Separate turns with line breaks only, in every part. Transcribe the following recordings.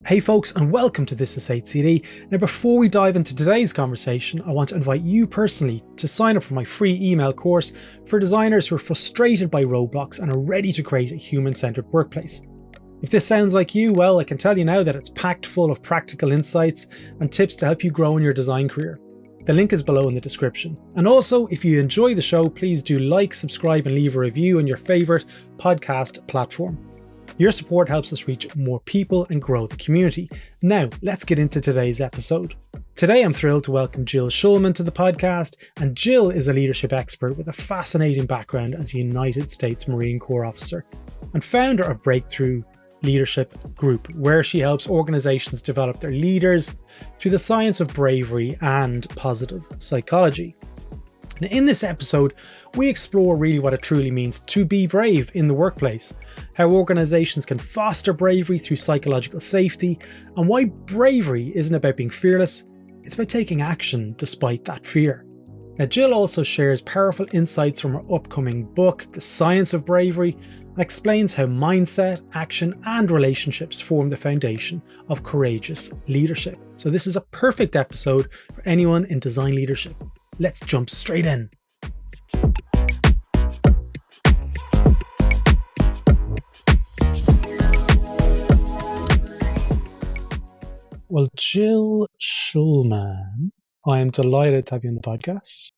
Hey folks, and welcome to This Is HCD. Now before we dive into today's conversation, I want to invite you personally to sign up for my free email course for designers who are frustrated by roadblocks and are ready to create a human-centered workplace. If this sounds like you, well, I can tell you now that it's packed full of practical insights and tips to help you grow in your design career. The link is below in the description. And also, if you enjoy the show, please do like, subscribe and leave a review on your favourite podcast platform. Your support helps us reach more people and grow the community. Now, let's get into today's episode. Today, I'm thrilled to welcome Jill Schulman to the podcast, and Jill is a leadership expert with a fascinating background as a United States Marine Corps officer and founder of Breakthrough Leadership Group, where she helps organizations develop their leaders through the science of bravery and positive psychology. Now, in this episode, we explore really what it truly means to be brave in the workplace, how organizations can foster bravery through psychological safety, and why bravery isn't about being fearless, it's about taking action despite that fear. Now, Jill also shares powerful insights from her upcoming book, The Science of Bravery, and explains how mindset, action, and relationships form the foundation of courageous leadership. So this is a perfect episode for anyone in design leadership. Let's jump straight in. Well, Jill Schulman, I am delighted to have you on the podcast.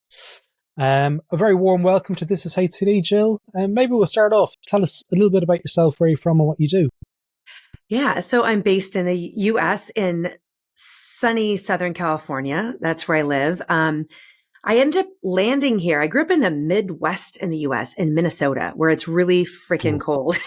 A very warm welcome to This Is HCD, Jill. Maybe we'll start off. Tell us a little bit about yourself, where you're from and what you do.
Yeah, so I'm based in the U.S. in sunny Southern California. That's where I live. I ended up landing here. I grew up in the Midwest in the U.S. in Minnesota, where it's really freaking cold.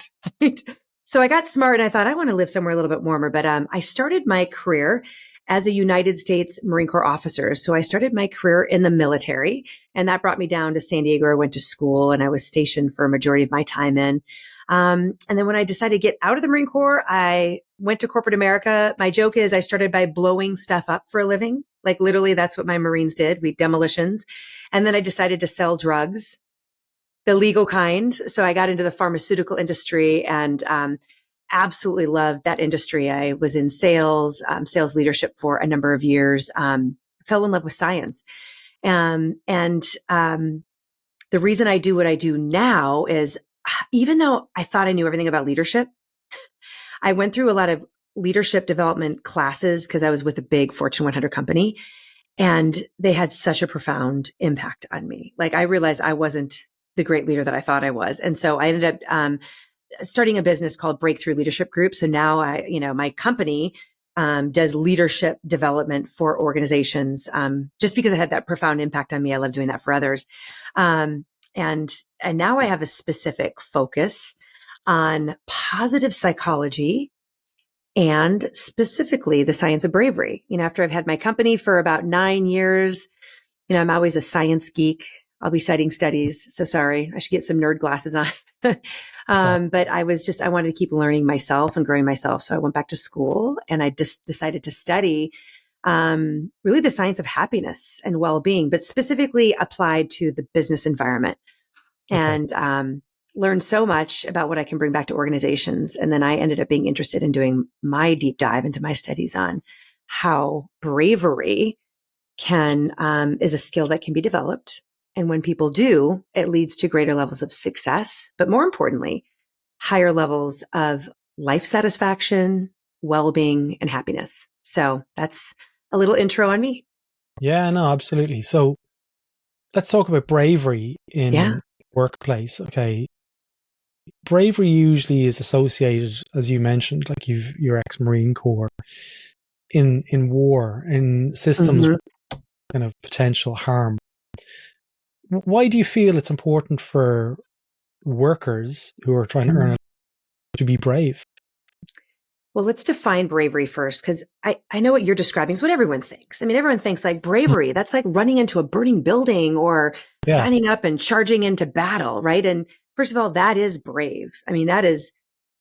Right? So I got smart and I thought I want to live somewhere a little bit warmer. But I started my career as a United States Marine Corps officer. So I started my career in the military, and that brought me down to San Diego. I went to school and I was stationed for a majority of my time in. And then when I decided to get out of the Marine Corps, I went to corporate America. My joke is I started by blowing stuff up for a living. Like literally that's what my Marines did. We demolitions. And then I decided to sell drugs, the legal kind. So I got into the pharmaceutical industry and, absolutely loved that industry. I was in sales, sales leadership for a number of years, fell in love with science. And the reason I do what I do now is even though I thought I knew everything about leadership, I went through a lot of leadership development classes because I was with a big Fortune 100 company, and they had such a profound impact on me. Like I realized I wasn't the great leader that I thought I was. And so I ended up starting a business called Breakthrough Leadership Group. So now my company does leadership development for organizations. Just because it had that profound impact on me, I love doing that for others. And now I have a specific focus on positive psychology and specifically the science of bravery. After I've had my company for about 9 years, I'm always a science geek. I'll be citing studies. So sorry, I should get some nerd glasses on. But I wanted to keep learning myself and growing myself. So I went back to school and I just decided to study, really the science of happiness and well-being, but specifically applied to the business environment and, learned so much about what I can bring back to organizations. And then I ended up being interested in doing my deep dive into my studies on how bravery is a skill that can be developed. And when people do, it leads to greater levels of success, but more importantly, higher levels of life satisfaction, well-being, and happiness. So that's a little intro on me.
Yeah, no, absolutely. So let's talk about bravery in workplace. Okay. Bravery usually is associated, as you mentioned, like you're ex-Marine Corps, in war, in systems with kind of potential harm. Why do you feel it's important for workers who are trying to earn to be brave?
Well, let's define bravery first, because I know what you're describing is what everyone thinks. I mean, everyone thinks like bravery, that's like running into a burning building or signing up and charging into battle, right? And first of all, that is brave. I mean,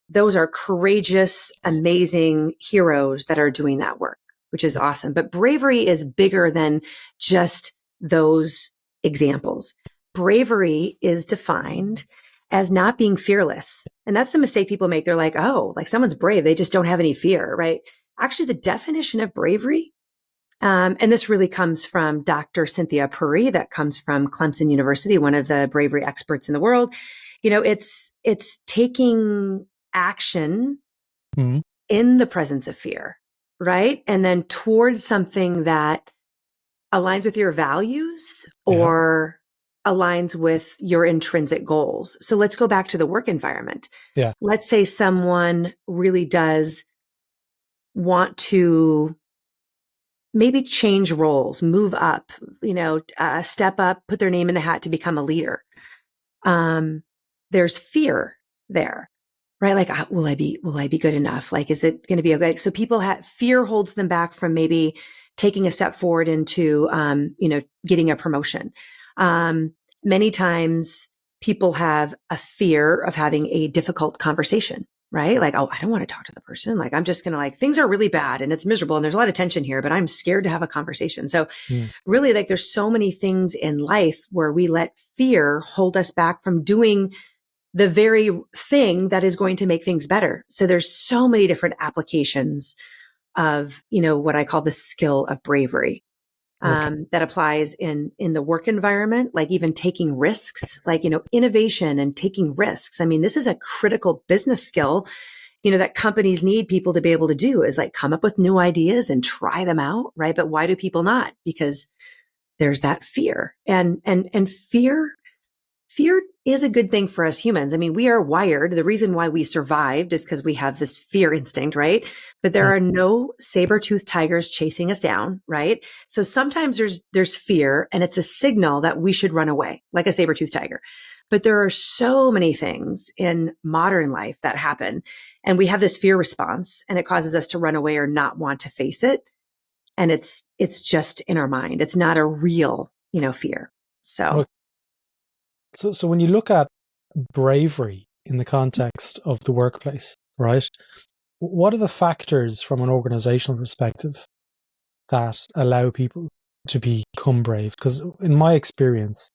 those are courageous, amazing heroes that are doing that work, which is awesome. But bravery is bigger than just those examples. Bravery is defined as not being fearless. And that's the mistake people make. They're like, oh, like someone's brave. They just don't have any fear, right? actually the definition of bravery, and this really comes from Dr. Cynthia Puri, that comes from Clemson University, one of the bravery experts in the world. It's taking action
Mhm.
in the presence of fear, right? And then towards something that aligns with your values
Yeah.
or aligns with your intrinsic goals. So let's go back to the work environment.
Yeah.
Let's say someone really does want to maybe change roles, move up, step up, put their name in the hat to become a leader. There's fear there, right? Like, will I be good enough? Like, is it going to be okay? So people have fear holds them back from maybe taking a step forward into, getting a promotion. Many times people have a fear of having a difficult conversation, right? Like, oh, I don't want to talk to the person. Like, I'm just going to things are really bad and it's miserable and there's a lot of tension here, but I'm scared to have a conversation. So
Mm.
really, like, there's so many things in life where we let fear hold us back from doing the very thing that is going to make things better. So there's so many different applications of, what I call the skill of bravery,
Okay.
that applies in the work environment, like even taking risks, like, innovation and taking risks. I mean, this is a critical business skill, that companies need people to be able to do, is like come up with new ideas and try them out. Right. But why do people not? Because there's that fear, and fear is a good thing for us humans. I mean, we are wired. The reason why we survived is because we have this fear instinct, right? But there
Mm.
are no saber-toothed tigers chasing us down, right? So sometimes there's fear and it's a signal that we should run away, like a saber-toothed tiger. But there are so many things in modern life that happen, and we have this fear response and it causes us to run away or not want to face it. And it's just in our mind. It's not a real, fear. So,
Okay. So when you look at bravery in the context of the workplace, right? What are the factors from an organizational perspective that allow people to become brave? Because in my experience,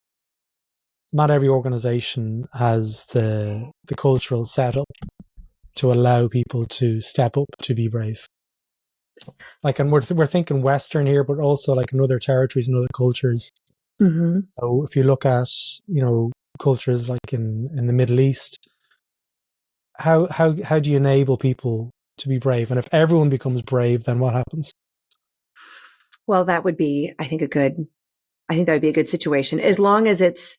not every organization has the cultural setup to allow people to step up to be brave. Like, and we're thinking Western here, but also like in other territories and other cultures.
mhm.
So if you look at, cultures like in the Middle East, how do you enable people to be brave? And if everyone becomes brave, then what happens?
Well, that would be, I think that would be a good situation, as long as it's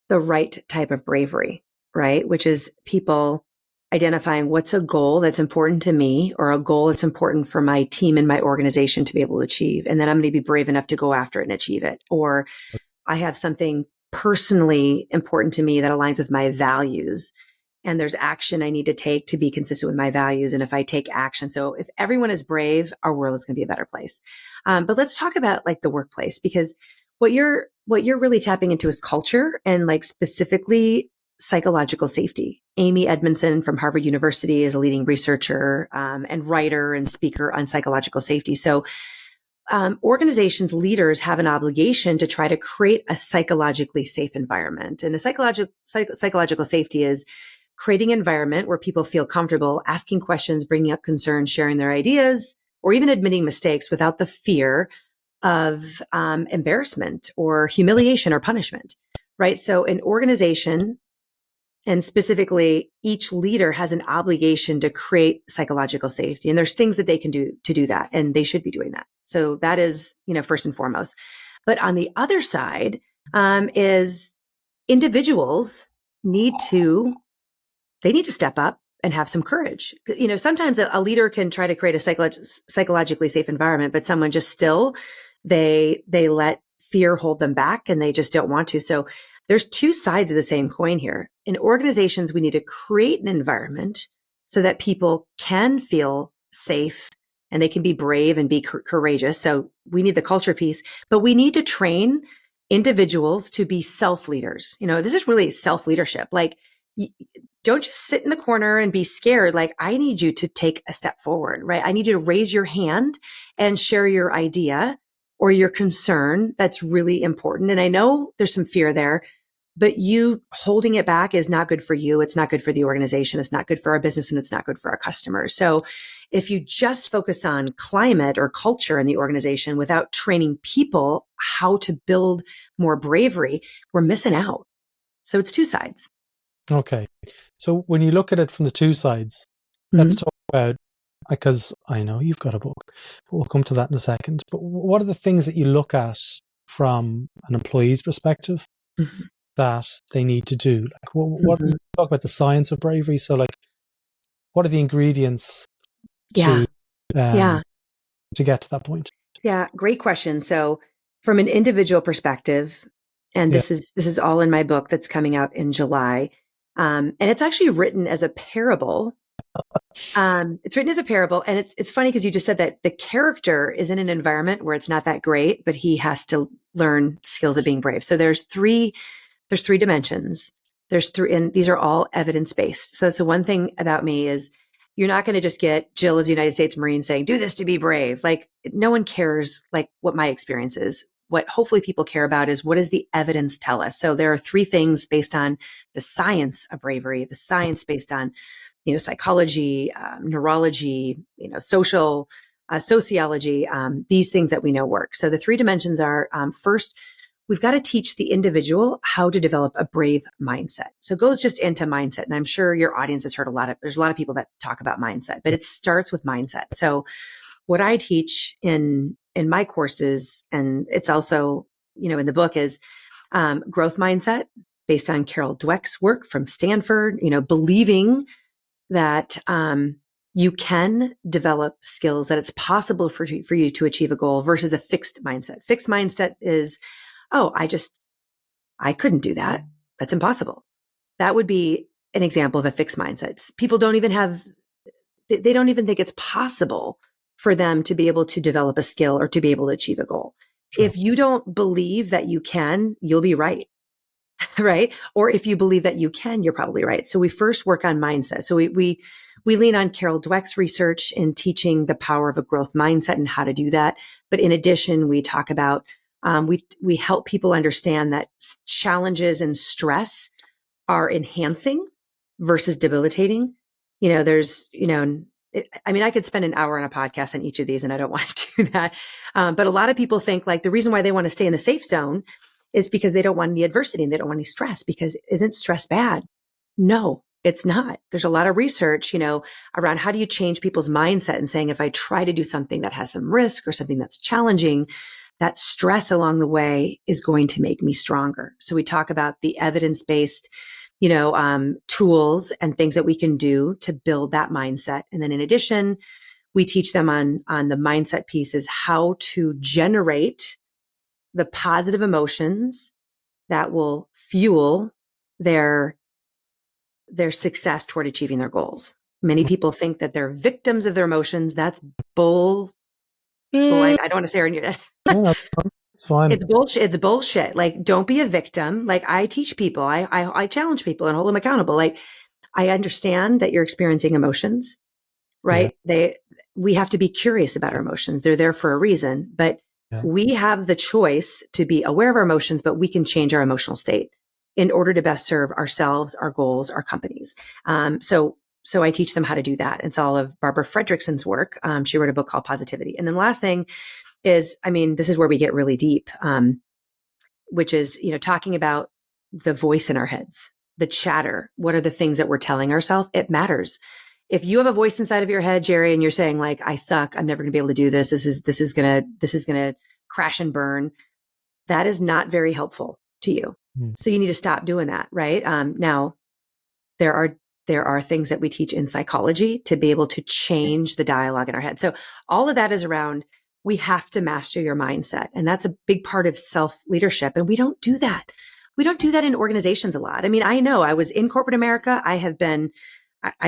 the right type of bravery, right? Which is people identifying what's a goal that's important to me or a goal that's important for my team and my organization to be able to achieve. And then I'm going to be brave enough to go after it and achieve it. Or I have something personally important to me that aligns with my values. And there's action I need to take to be consistent with my values. And if I take action, so if everyone is brave, our world is going to be a better place. But let's talk about like the workplace, because what you're really tapping into is culture, and like specifically psychological safety. Amy Edmondson from Harvard University is a leading researcher, and writer and speaker on psychological safety. So organizations, leaders have an obligation to try to create a psychologically safe environment. And a psychological safety is creating an environment where people feel comfortable asking questions, bringing up concerns, sharing their ideas, or even admitting mistakes without the fear of embarrassment or humiliation or punishment. Right. So an organization, and specifically each leader, has an obligation to create psychological safety. And there's things that they can do to do that. And they should be doing that. So that is, first and foremost. But on the other side, is individuals need to, they need to step up and have some courage. Sometimes a leader can try to create a psychologically safe environment, but someone just still, they let fear hold them back and they just don't want to. So there's two sides of the same coin here. In organizations, we need to create an environment so that people can feel safe and they can be brave and be courageous. So we need the culture piece, but we need to train individuals to be self leaders. This is really self leadership. Like, don't just sit in the corner and be scared. Like, I need you to take a step forward, right? I need you to raise your hand and share your idea or your concern. That's really important. And I know there's some fear there, but you holding it back is not good for you. It's not good for the organization. It's not good for our business, and it's not good for our customers. So If you just focus on climate or culture in the organization without training people how to build more bravery, we're missing out. So it's two sides.
Okay. So when you look at it from the two sides, let's
Mm-hmm.
talk about, because I know you've got a book, but we'll come to that in a second. But what are the things that you look at from an employee's perspective
Mm-hmm.
that they need to do? Like, what
Mm-hmm.
you talk about the science of bravery. So, like, what are the ingredients
Yeah.
to
Yeah.
to get to that point?
Yeah. Great question. So from an individual perspective, and
Yeah.
this is all in my book that's coming out in July. And it's actually written as a parable. It's written as a parable, and it's funny because you just said that the character is in an environment where it's not that great, but he has to learn skills of being brave. So there's three dimensions. There's three, and these are all evidence based. So that's the one thing about me is you're not going to just get Jill as a United States Marine saying, do this to be brave. Like no one cares like what my experience is. What hopefully people care about is what does the evidence tell us? So there are three things based on the science of bravery, the science based on, psychology, neurology, social, sociology, these things that we know work. So the three dimensions are first, we've got to teach the individual how to develop a brave mindset. So it goes just into mindset. And I'm sure your audience has heard there's a lot of people that talk about mindset, but it starts with mindset. So what I teach in my courses, and it's also, in the book is growth mindset based on Carol Dweck's work from Stanford, believing that you can develop skills, that it's possible for you to achieve a goal versus a fixed mindset. Fixed mindset is, oh, I couldn't do that. That's impossible. That would be an example of a fixed mindset. People they don't even think it's possible for them to be able to develop a skill or to be able to achieve a goal.
Sure.
If you don't believe that you can, you'll be right. Right. Or if you believe that you can, you're probably right. So we first work on mindset. So we lean on Carol Dweck's research in teaching the power of a growth mindset and how to do that. But in addition, we talk about, we help people understand that challenges and stress are enhancing versus debilitating. I could spend an hour on a podcast on each of these and I don't want to do that. But a lot of people think like the reason why they want to stay in the safe zone is because they don't want any adversity and they don't want any stress, because isn't stress bad? No, it's not. There's a lot of research, around how do you change people's mindset and saying, if I try to do something that has some risk or something that's challenging, that stress along the way is going to make me stronger. So we talk about the evidence-based, tools and things that we can do to build that mindset. And then in addition, we teach them on the mindset piece is how to generate the positive emotions that will fuel their success toward achieving their goals. Many people think that they're victims of their emotions. That's bull. I don't want to say it.
Yeah, it's fine.
It's bullshit. It's bullshit. Like, don't be a victim. Like, I teach people. I challenge people and hold them accountable. Like, I understand that you're experiencing emotions,
Yeah,
right? We have to be curious about our emotions. They're there for a reason, but
yeah.
we have the choice to be aware of our emotions, but we can change our emotional state in order to best serve ourselves, our goals, our companies. So I teach them how to do that. It's all of Barbara Fredrickson's work. She wrote a book called Positivity. And then the last thing is, this is where we get really deep, which is, talking about the voice in our heads, the chatter. What are the things that we're telling ourselves? It matters. If you have a voice inside of your head, Jerry, and you're saying like, I suck, I'm never going to be able to do this. This is going to crash and burn. That is not very helpful to you.
Mm.
So you need to stop doing that. Right. Now there are things that we teach in psychology to be able to change the dialogue in our head. So all of that is around, we have to master your mindset. And that's a big part of self leadership. And we don't do that. We don't do that in organizations a lot. I know I was in corporate America. I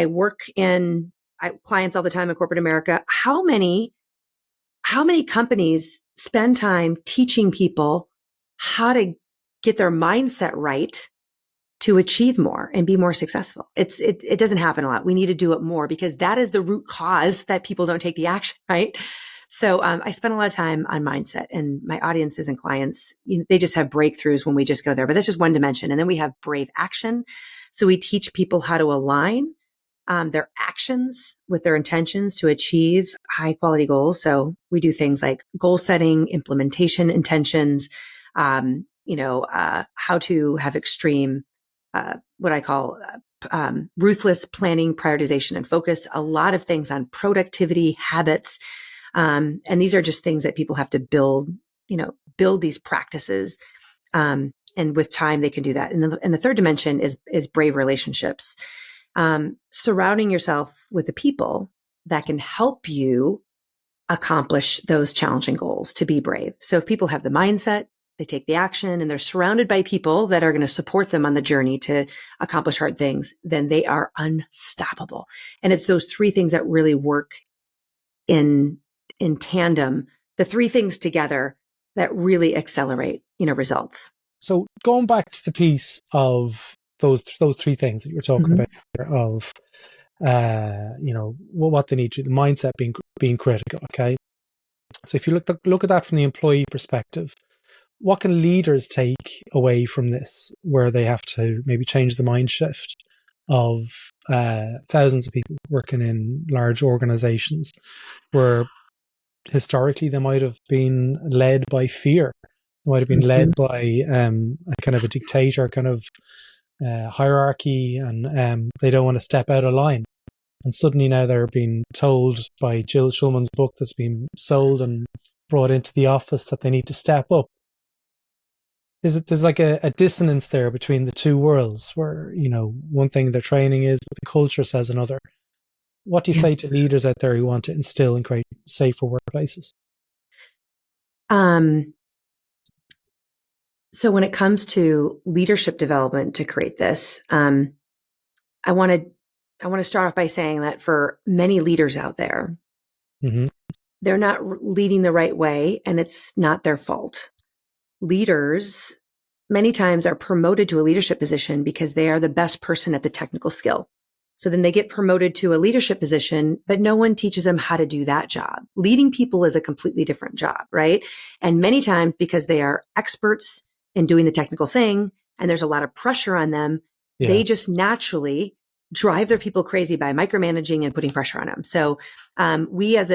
work in clients all the time in corporate America. How many companies spend time teaching people how to get their mindset right to achieve more and be more successful? It doesn't happen a lot. We need to do it more because that is the root cause that people don't take the action, right? So I spend a lot of time on mindset, and my audiences and clients, they just have breakthroughs when we just go there. But that's just one dimension. And then we have brave action. So we teach people how to align their actions with their intentions to achieve high quality goals. So we do things like goal setting, implementation intentions, how to have extreme, what I call ruthless planning, prioritization, and focus. A lot of things on productivity, habits. And these are just things that people have to build these practices. And with time, they can do that. And the third dimension is brave relationships. Surrounding yourself with the people that can help you accomplish those challenging goals, to be brave. So if people have the mindset, they take the action, and they're surrounded by people that are going to support them on the journey to accomplish hard things, then they are unstoppable. And it's those three things that really work in tandem, the three things together that really accelerate, results.
So going back to the piece of those three things that you're talking about here, of what they need to, the mindset being critical. Okay, so if you look at that from the employee perspective, what can leaders take away from this, where they have to maybe change the mind shift of thousands of people working in large organizations, where historically they might have been led by fear, they might have been led by a kind of a dictator kind of hierarchy, and they don't want to step out of line. And suddenly now they're being told by Jill Schulman's book that's been sold and brought into the office that they need to step up. There's like a dissonance there between the two worlds, where, one thing their training is, but the culture says another. What do you say to leaders out there who want to instill and create safer workplaces?
So when it comes to leadership development to create this, I want to start off by saying that for many leaders out there, they're not leading the right way, and it's not their fault. Leaders many times are promoted to a leadership position because they are the best person at the technical skill. So then they get promoted to a leadership position, but no one teaches them how to do that job. Leading people is a completely different job, right? And many times, because they are experts in doing the technical thing and there's a lot of pressure on them, they just naturally drive their people crazy by micromanaging and putting pressure on them. So we as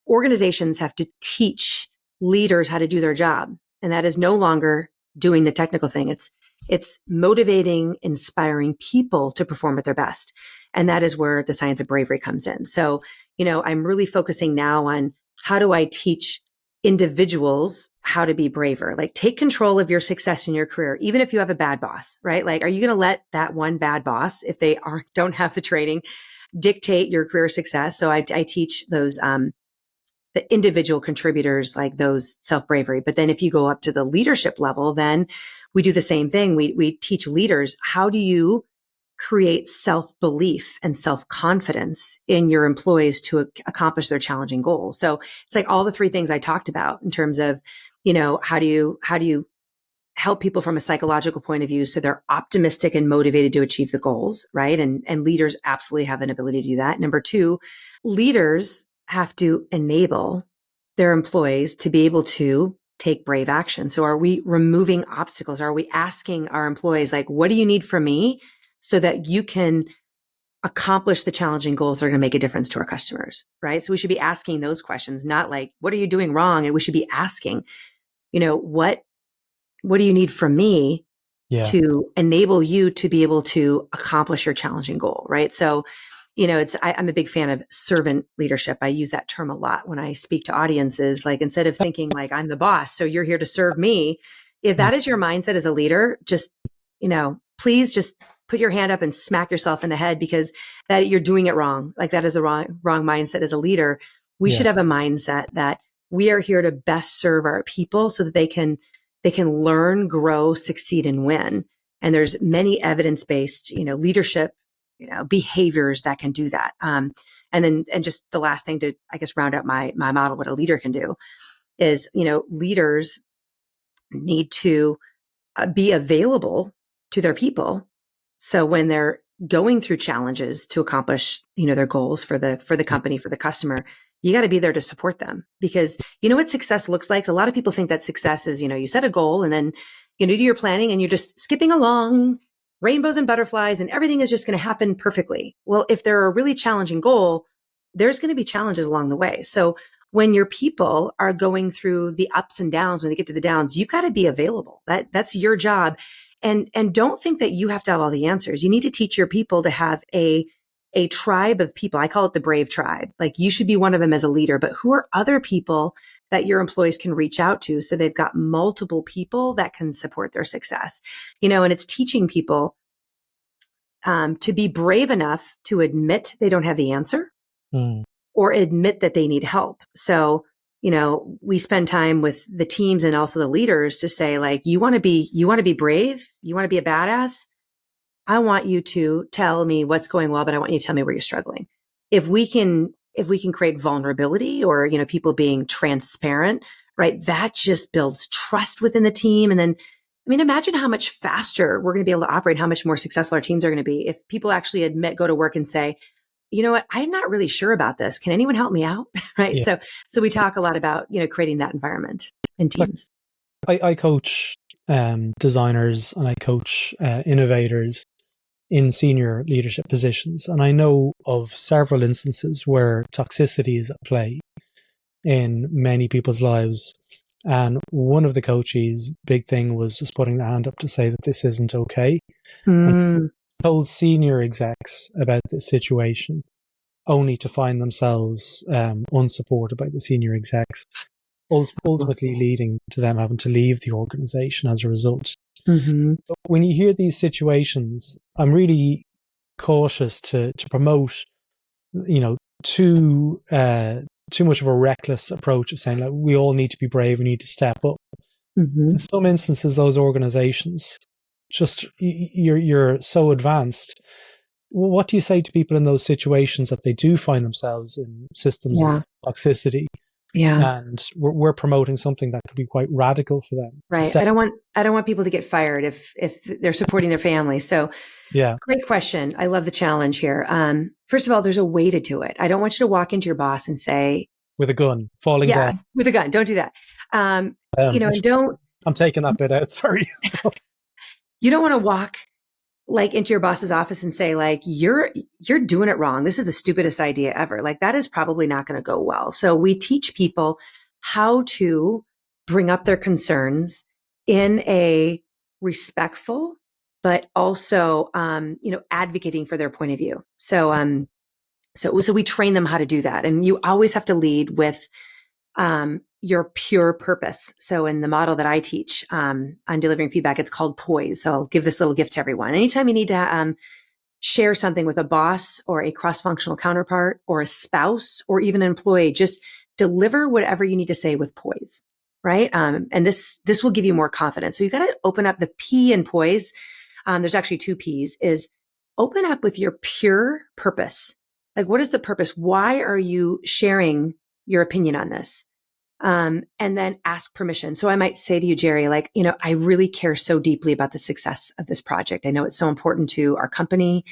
organizations have to teach leaders how to do their job. And that is no longer doing the technical thing. It's motivating, inspiring people to perform at their best. And that is where the Science of Bravery comes in. So, I'm really focusing now on how do I teach individuals how to be braver? Like, take control of your success in your career, even if you have a bad boss, right? Like, are you going to let that one bad boss, if they don't have the training, dictate your career success? So I teach those, the individual contributors, like those self-bravery. But then if you go up to the leadership level, then we do the same thing. We teach leaders, how do you create self-belief and self-confidence in your employees to accomplish their challenging goals? So it's like all the three things I talked about in terms of, how do you help people from a psychological point of view so they're optimistic and motivated to achieve the goals, right? And leaders absolutely have an ability to do that. Number two, leaders have to enable their employees to be able to take brave action. So are we removing obstacles? Are we asking our employees, like, what do you need from me so that you can accomplish the challenging goals that are going to make a difference to our customers, right? So we should be asking those questions, not like, what are you doing wrong? And we should be asking, what do you need from me to enable you to be able to accomplish your challenging goal, right? So, I'm a big fan of servant leadership. I use that term a lot when I speak to audiences. Like, instead of thinking like I'm the boss, so you're here to serve me. If that is your mindset as a leader, just, please just put your hand up and smack yourself in the head, because that you're doing it wrong. Like, that is the wrong mindset as a leader. We should have a mindset that we are here to best serve our people so that they can learn, grow, succeed, and win. And there's many evidence-based, leadership behaviors that can do that. And just the last thing to, I guess, round out my model, what a leader can do is, leaders need to be available to their people. So when they're going through challenges to accomplish, their goals for the company, for the customer, you got to be there to support them, because what success looks like. A lot of people think that success is, you set a goal and then, do your planning and you're just skipping along, rainbows and butterflies and everything is just going to happen perfectly. Well, if they're a really challenging goal, there's going to be challenges along the way. So when your people are going through the ups and downs, when they get to the downs, you've got to be available. That's your job. And don't think that you have to have all the answers. You need to teach your people to have a tribe of people. I call it the brave tribe. Like you should be one of them as a leader, but who are other people that your employees can reach out to? So they've got multiple people that can support their success, and it's teaching people to be brave enough to admit they don't have the answer or admit that they need help. So, we spend time with the teams and also the leaders to say, like, you want to be brave. You want to be a badass. I want you to tell me what's going well, but I want you to tell me where you're struggling. If we can create vulnerability or, people being transparent, right? That just builds trust within the team. And then, imagine how much faster we're going to be able to operate, how much more successful our teams are going to be if people actually go to work and say, you know what, I'm not really sure about this. Can anyone help me out? Right.
Yeah.
So we talk a lot about, creating that environment in teams.
I coach designers and I coach innovators in senior leadership positions. And I know of several instances where toxicity is at play in many people's lives. And one of the coaches' big thing was just putting the hand up to say that this isn't okay. And told senior execs about this situation, only to find themselves unsupported by the senior execs, ultimately leading to them having to leave the organization as a result. But when you hear these situations, I'm really cautious to promote, too much of a reckless approach of saying, like, we all need to be brave, we need to step up. In some instances, those organizations just, you're so advanced. What do you say to people in those situations that they do find themselves in systems of toxicity?
Yeah.
And we're promoting something that could be quite radical for them.
Right. I don't want people to get fired if they're supporting their family. So
yeah.
Great question. I love the challenge here. First of all, there's a way to do it. I don't want you to walk into your boss and say,
with a gun, falling down.
With a gun. Don't do that. And don't.
I'm taking that bit out. Sorry.
You don't want to walk like into your boss's office and say, like, you're doing it wrong. This is the stupidest idea ever. Like, that is probably not going to go well. So we teach people how to bring up their concerns in a respectful, but also, advocating for their point of view. So we train them how to do that. And you always have to lead with, your pure purpose. So in the model that I teach, on delivering feedback, it's called poise. So I'll give this little gift to everyone. Anytime you need to, share something with a boss or a cross-functional counterpart or a spouse or even an employee, just deliver whatever you need to say with poise. Right. And this will give you more confidence. So you got to open up the P in poise. There's actually two P's, is open up with your pure purpose. Like, what is the purpose? Why are you sharing your opinion on this? And then ask permission. So I might say to you, Jerry, like, I really care so deeply about the success of this project. I know it's so important to our company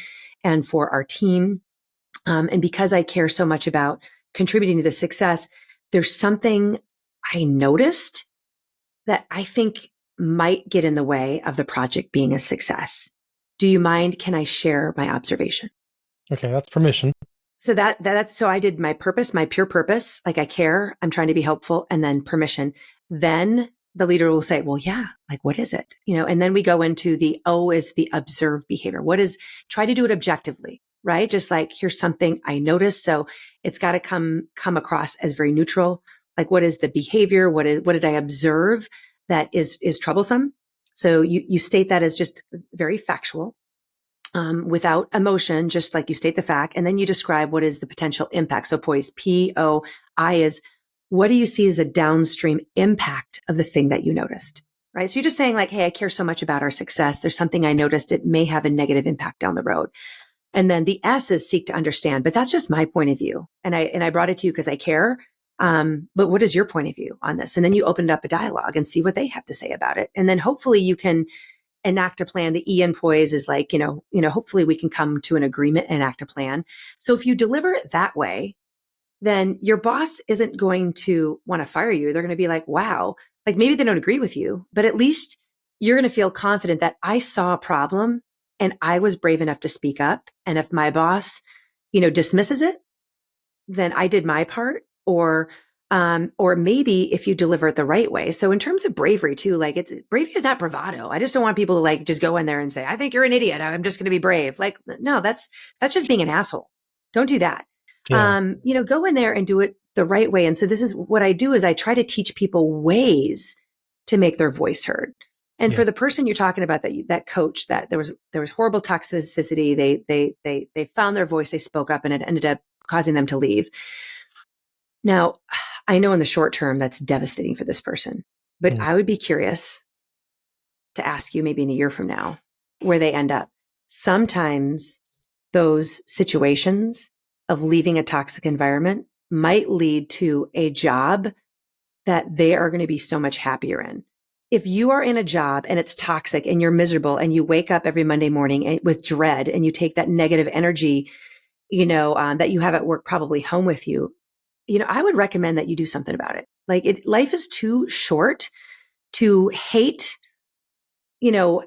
and for our team. And because I care so much about contributing to the success, there's something I noticed that I think might get in the way of the project being a success. Do you mind? Can I share my observation?
Okay, that's permission.
So so I did my purpose, my pure purpose. Like, I care, I'm trying to be helpful, and then permission. Then the leader will say, well, yeah, like, what is it? And then we go into the O is the observed behavior. Try to do it objectively, right? Just like, here's something I noticed. So it's got to come across as very neutral. Like, what is the behavior? What did I observe that is troublesome? So you state that as just very factual. Without emotion, just like you state the fact, and then you describe what is the potential impact. So poise, POI, is what do you see as a downstream impact of the thing that you noticed, right? So you're just saying, like, hey, I care so much about our success. There's something I noticed. It may have a negative impact down the road. And then the S is seek to understand, but that's just my point of view. And I brought it to you because I care. But what is your point of view on this? And then you open up a dialogue and see what they have to say about it. And then hopefully you can enact a plan. The E in poise is like, hopefully we can come to an agreement and enact a plan. So if you deliver it that way, then your boss isn't going to want to fire you. They're going to be like, wow, like, maybe they don't agree with you, but at least you're going to feel confident that I saw a problem and I was brave enough to speak up. And if my boss, dismisses it, then I did my part. Or maybe if you deliver it the right way. So in terms of bravery too, like bravery is not bravado. I just don't want people to like just go in there and say, I think you're an idiot. I'm just going to be brave. Like, no, that's just being an asshole. Don't do that.
Yeah.
Go in there and do it the right way. And so this is what I do is I try to teach people ways to make their voice heard. And
Yeah.
for the person you're talking about, that coach, that there was horrible toxicity. They found their voice, they spoke up, and it ended up causing them to leave. Now, I know in the short term that's devastating for this person, but
Mm.
I would be curious to ask you maybe in a year from now where they end up. Sometimes those situations of leaving a toxic environment might lead to a job that they are going to be so much happier in. If you are in a job and it's toxic and you're miserable and you wake up every Monday morning with dread and you take that negative energy, that you have at work probably home with you, I would recommend that you do something about it. Like life is too short to hate,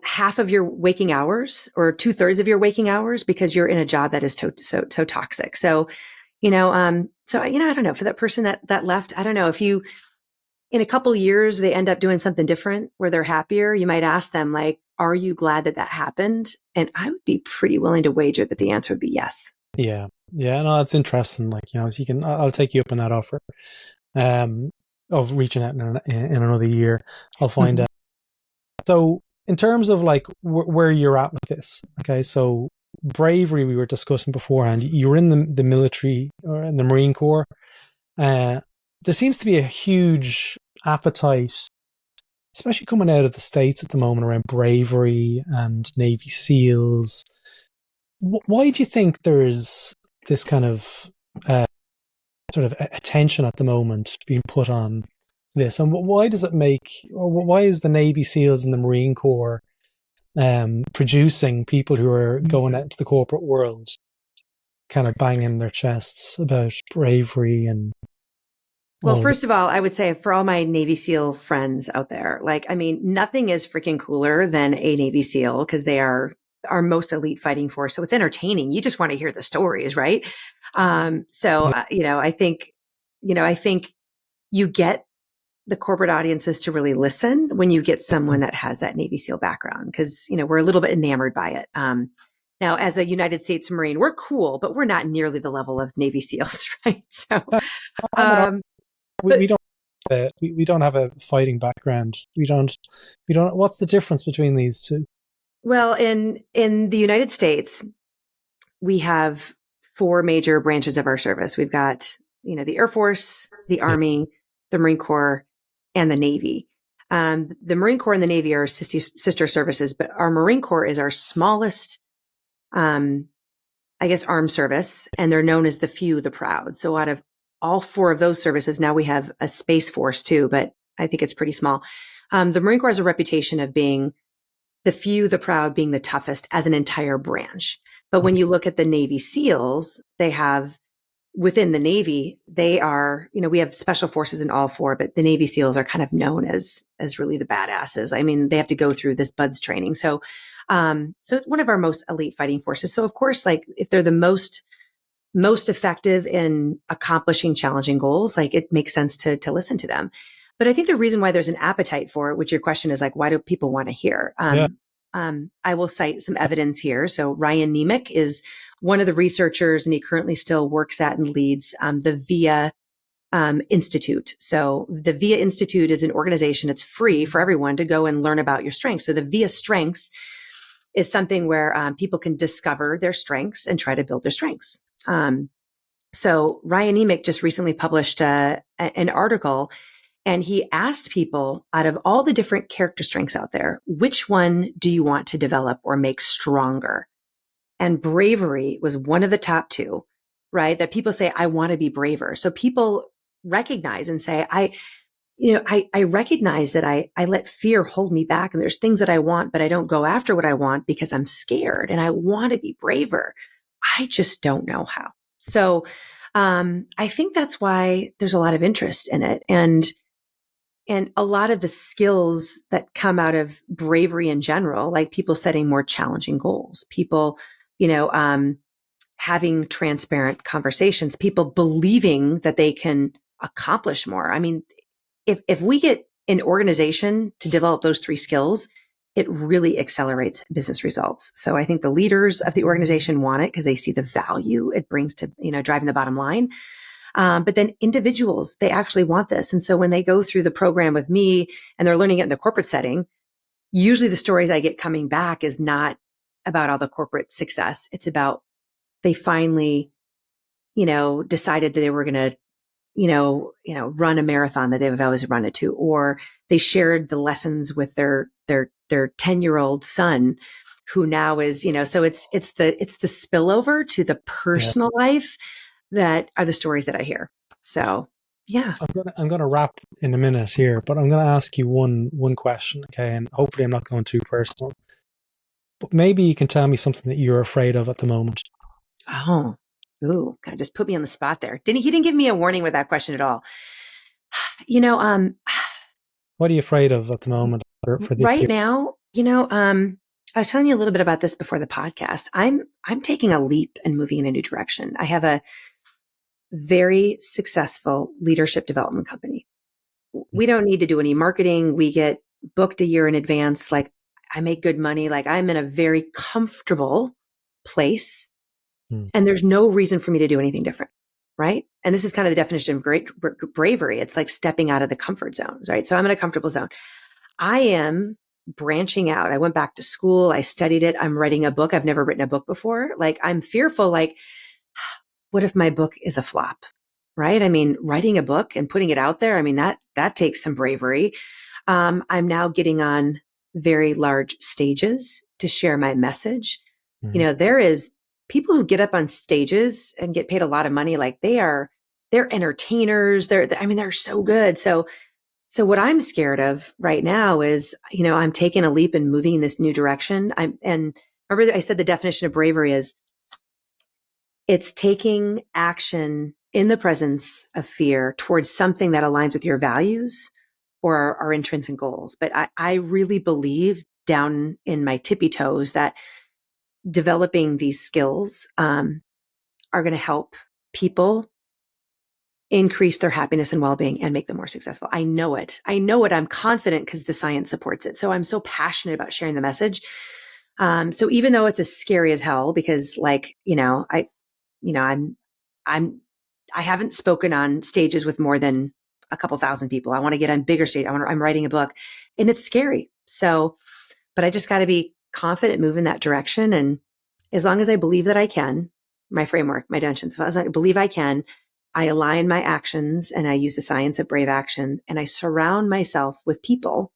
half of your waking hours or 2/3 of your waking hours because you're in a job that is so toxic. So, I don't know, for that person that left, I don't know if you, in a couple years, they end up doing something different where they're happier. You might ask them like, are you glad that happened? And I would be pretty willing to wager that the answer would be yes.
Yeah. Yeah. No, that's interesting. Like, so you can, I'll take you up on that offer, um, of reaching out in another year. I'll find
Mhm.
out. So in terms of like where you're at with this, okay, so bravery we were discussing beforehand. You were in the military or in the Marine Corps. Uh, there seems to be a huge appetite, especially coming out of the States at the moment, around bravery and Navy SEALs. Why do you think there's this kind of sort of attention at the moment being put on this, and why does it make, or why is the Navy SEALs and the Marine Corps producing people who are going out into the corporate world, kind of banging their chests about bravery and
Well,
all of
first of all, I would say for all my Navy SEAL friends out there, like, I mean, nothing is freaking cooler than a Navy SEAL because they are our most elite fighting force. So it's entertaining. You just want to hear the stories, right?
it?
I think you get the corporate audiences to really listen when you get someone that has that Navy SEAL background because, we're a little bit enamored by it. Now, as a United States Marine, we're cool, but we're not nearly the level of Navy SEALs, right? So,
I'm an,
um,
we
but
don't we don't have a fighting background. We don't. What's the difference between these two?
well, in the United States, we have four major branches of our service. We've got, the Air Force, the
Yeah.
Army, the Marine Corps, and the Navy. The Marine Corps and the Navy are sister services, but our Marine Corps is our smallest, um, I guess, armed service, and they're known as the few, the proud. So out of all four of those services, now we have a Space Force too, but I think it's pretty small. The Marine Corps has a reputation of being the few, the proud, being the toughest as an entire branch. But when
Okay.
you look at the Navy SEALs, they have within the Navy, they are, we have special forces in all four, but the Navy SEALs are kind of known as really the badasses. I mean, they have to go through this BUDS training. So one of our most elite fighting forces. So of course, like if they're the most effective in accomplishing challenging goals, like it makes sense to listen to them. But I think the reason why there's an appetite for it, which your question is like, why do people want to hear?
Yeah.
I will cite some evidence here. So Ryan Nemec is one of the researchers, and he currently still works at and leads the VIA Institute. So the VIA Institute is an organization. It's free for everyone to go and learn about your strengths. So the VIA Strengths is something where people can discover their strengths and try to build their strengths. So Ryan Nemec just recently published an article, and he asked people out of all the different character strengths out there, which one do you want to develop or make stronger? And bravery was one of the top two, right? That people say, I want to be braver. So people recognize and say, I recognize that I let fear hold me back, and there's things that I want, but I don't go after what I want because I'm scared and I want to be braver. I just don't know how. So, I think that's why there's a lot of interest in it. And And a lot of the skills that come out of bravery in general, like people setting more challenging goals, people, you know, having transparent conversations, people believing that they can accomplish more. I mean, if we get an organization to develop those three skills, it really accelerates business results. So I think the leaders of the organization want it because they see the value it brings to, driving the bottom line. But then individuals, they actually want this. And so when they go through the program with me and they're learning it in the corporate setting, usually the stories I get coming back is not about all the corporate success. It's about they finally, decided that they were going to, run a marathon that they've always wanted to, or they shared the lessons with their 10-year-old son who now is, so it's the spillover to the
Yeah.
personal life that are the stories that I hear. So, yeah.
I'm gonna wrap in a minute here, but I'm gonna ask you one question, okay? And hopefully I'm not going too personal. But maybe you can tell me something that you're afraid of at the moment.
Oh, ooh, kind of just put me on the spot there. He didn't give me a warning with that question at all. You know,
What are you afraid of at the moment for this
right
year?
now, I was telling you a little bit about this before the podcast. I'm taking a leap and moving in a new direction. I have a very successful leadership development company. We don't need to do any marketing. We get booked a year in advance. Like I make good money. Like I'm in a very comfortable place
Hmm.
and there's no reason for me to do anything different. Right. And this is kind of the definition of great bravery. It's like stepping out of the comfort zones. Right. So I'm in a comfortable zone. I am branching out. I went back to school. I studied it. I'm writing a book. I've never written a book before. Like I'm fearful, like, what if my book is a flop? Right. I mean, writing a book and putting it out there. I mean, that takes some bravery. I'm now getting on very large stages to share my message.
Mhm.
There is people who get up on stages and get paid a lot of money. Like they're entertainers. They're so good. So what I'm scared of right now is, I'm taking a leap and moving in this new direction. And remember I said the definition of bravery is it's taking action in the presence of fear towards something that aligns with your values or our intrinsic goals. But I really believe down in my tippy toes that developing these skills are going to help people increase their happiness and well-being and make them more successful. I know it. I'm confident because the science supports it. So I'm so passionate about sharing the message. So even though it's as scary as hell, because I'm I haven't spoken on stages with more than a couple thousand people. I want to get on bigger stage. I'm writing a book and it's scary. So, but I just got to be confident, move in that direction. And as long as I believe that I can, my framework, my dimensions, as I believe I can, I align my actions and I use the science of brave action and I surround myself with people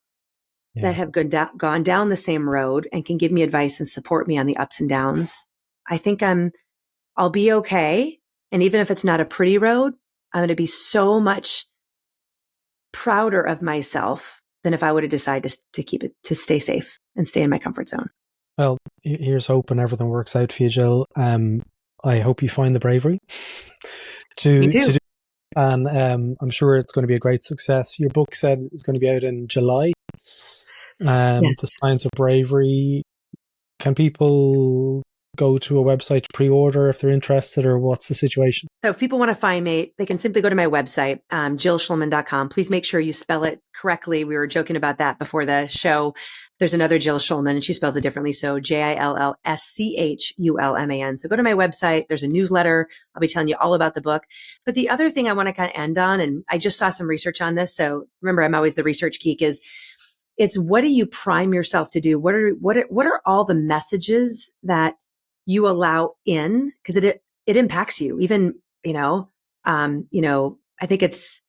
that
Yeah.
have gone down the same road and can give me advice and support me on the ups and downs. I think I'll be okay. And even if it's not a pretty road, I'm going to be so much prouder of myself than if I would have decided to keep it, to stay safe and stay in my comfort zone.
Well, here's hoping everything works out for you, Jill. I hope you find the bravery
Me
to
too.
do, and I'm sure it's going to be a great success. Your book said it's going to be out in July. The
Yes.
Science of Bravery. Can people go to a website to pre-order if they're interested, or what's the situation?
So if people want to find me, they can simply go to my website, jillschulman.com. Please make sure you spell it correctly. We were joking about that before the show. There's another Jill Schulman and she spells it differently. So JILLSCHULMAN. So go to my website. There's a newsletter. I'll be telling you all about the book. But the other thing I want to kind of end on, and I just saw some research on this. So remember, I'm always the research geek, is it's what do you prime yourself to do? What are all the messages that you allow in? Because it impacts you. Even, I think it's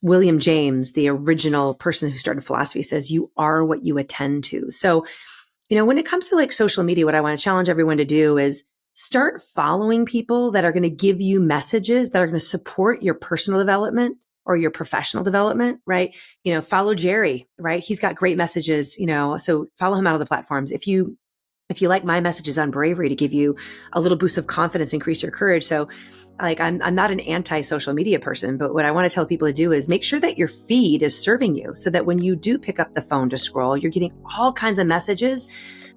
William James, the original person who started philosophy, says you are what you attend to. So, when it comes to like social media, what I want to challenge everyone to do is start following people that are going to give you messages that are going to support your personal development or your professional development, right? Follow Jerry, right? He's got great messages, so follow him out of the platforms. If you like my messages on bravery to give you a little boost of confidence, increase your courage. So like I'm not an anti-social media person, but what I want to tell people to do is make sure that your feed is serving you so that when you do pick up the phone to scroll, you're getting all kinds of messages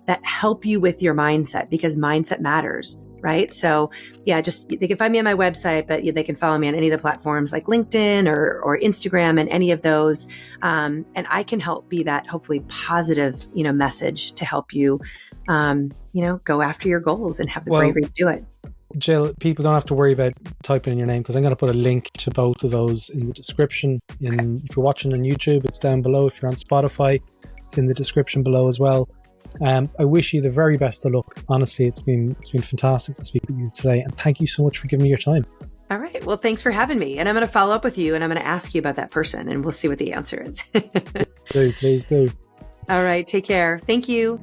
that help you with your mindset, because mindset matters, right? So yeah, just they can find me on my website, but they can follow me on any of the platforms like LinkedIn or Instagram and any of those. And I can help be that hopefully positive, message to help you, go after your goals and have the bravery to do it.
Jill, people don't have to worry about typing in your name because I'm going to put a link to both of those in the description. If you're watching on YouTube, it's down below. If you're on Spotify, it's in the description below as well. I wish you the very best of luck. Honestly, it's been fantastic to speak with you today, and thank you so much for giving me your time.
All right. Well, thanks for having me. And I'm going to follow up with you and I'm going to ask you about that person and we'll see what the answer is.
Please do.
All right. Take care. Thank you.